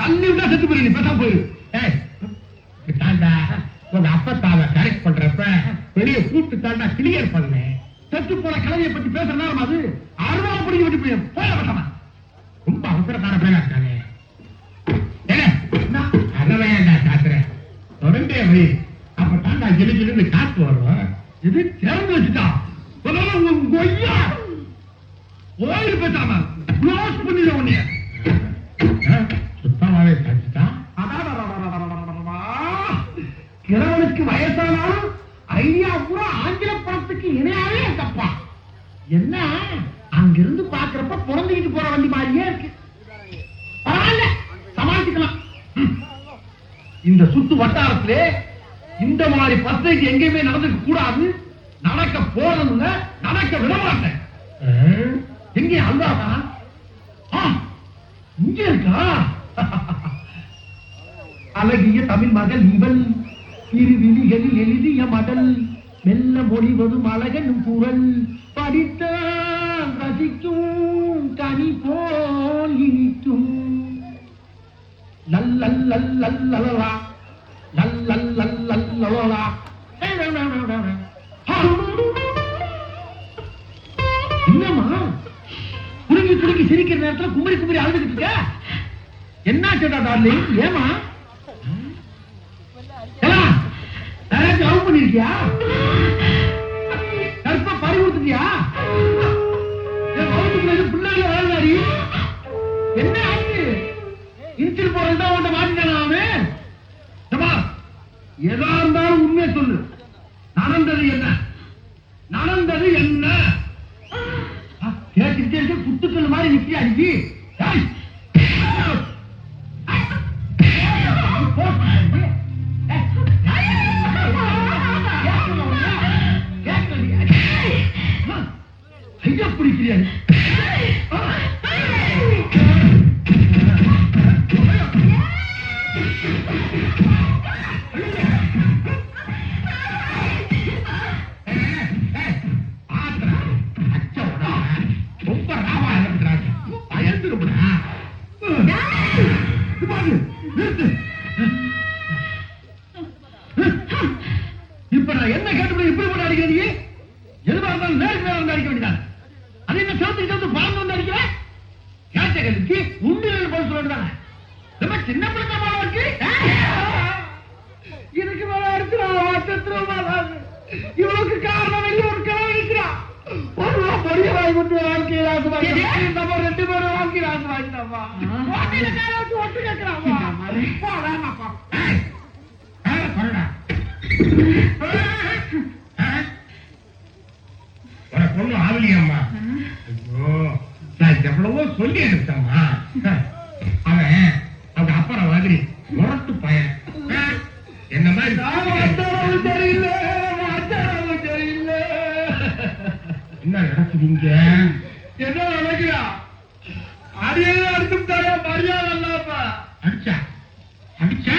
தள்ளி விட்டா செத்து போயிரு, நீ பேசாம போயிரு. தாண்டா உங்க அப்பத்தாவ கரெக்ட் பண்றப்ப வெளியே கூப்பிட்டு தாண்டா கிளியர் பண்ணேன். செத்து போன கிழவியை பத்தி பேசுற நேரம் அது. அருவாளை பிடிக்க விட்டு போய் போய பேசாம. ரொம்ப அவசரக்கார பேரா இருக்காங்க. அதவையாண்டா காத்துறேன் தொடர்ந்தே வை. அப்ப தாண்டா கிளிக்கிலிருந்து காத்து வரும். இது திறந்து வச்சுட்டா கொய்யா ஓயில் பேசாம க்ளோஸ் பண்ணிட உன்னைய. சுத்தமாவே காய்ச்சிட்டா. கிழவனுக்கு வயசானாலும் ஐடியா பூரா ஆங்கில படத்துக்கு இணையாவே தப்பா. என்ன அங்கிருந்து பாக்குறப்ப புறந்துக்கிட்டு போற வண்டி மாதிரியே இருக்கு. பரவாயில்ல, சமாளிச்சுக்கலாம். இந்த சுத்து வட்டாரத்திலே இந்த மாதிரி பஸ்ஸைக்கு எங்கேயுமே நடந்துக்க கூடாது. நடக்க போறதுங்க, நடக்க விட மாட்டேன். எங்கே அல்லாதான் இங்க இருக்கா? அழகிய தமிழ் மகள் இவள், இரு விழிகளில் எழுதிய மடல், மெல்ல மொழிவதும் அழகனும் குரல், படித்த ரசிக்கும் கனி போல் இனிக்கும். லல்லல்லல்லல்லலா லல்லல்லல்லலலா. என்னம்மா குறுங்கி குறுங்கி சிரிக்கிற நேரத்துல குமரி குமரி அழுதுகிட்டு இருக்க? என்ன கேட்டா டார்லிங்? ஏமா லவ் பண்ணிருக்கியா? கற்ப பறி கொடுத்துட்டியா? பிள்ளைங்க வாழ்ந்தாரி என்ன ஆச்சு? இன்சில் போறதுதான் உன்ட மாட்டினான் அவன். எதா இருந்தாலும் உண்மையை சொல்லு. நடந்தது என்ன? நடந்தது என்ன? கேட்டுக்கிட்டே இருக்க குத்துக்கள் மாதிரி நிக்கியா அடிக்கி? ஐயா பிடிக்கிறியா? இப்ப நான் என்ன கேட்டு இப்படி போட்டு அடிக்கிறேன்? நீ எதுவா இருந்தாலும் நேருக்கு நேரம் வந்து அடிக்க வேண்டியதான். அது என்ன சேர்த்து சேர்த்து பறந்து வந்து அடிக்கிற? கேட்டகளுக்கு உண்மையில போல சொல்லிட்டாங்க. ரொம்ப சின்ன பிள்ளை இருக்கு. இதுக்கு மேல அடிச்சுறான். இவனுக்கு காரணம் வெளியே ஒரு கிழமை இருக்கிறான். பொடிய வாங்கி கொண்டு வாழ்க்கையை நம்ம 2 பேரும் வாழ்க்கை ராசு வாங்கிட்டாமா. ஒட்டு கேட்கிறாமா? பொண்ணு ஆவலியம்மா. நான் எவ்வளவோ சொல்லி எடுத்தம்மா. அவன் அவங்க அப்புறம் மாதிரி முரட்டு பையன். என்ன மாதிரி தெரியல தெரியல. என்ன நடக்குதுங்க? என்ன நடக்குதா? அடியே அடிச்சுட்டாயா? மரியாதை இல்லாம அடிச்சா அடிச்சா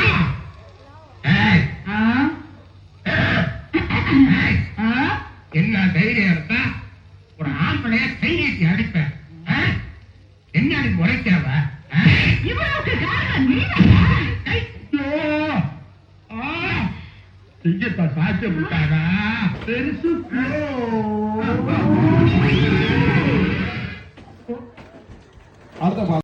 என்ன தைரியம் இருந்தா ஒரு ஆம்பளைய கை நீட்டி அடிப்பேன். என்ன அடிப்பு உரைக்கிறவ? சாட்சி விட்டாரா பெருசு.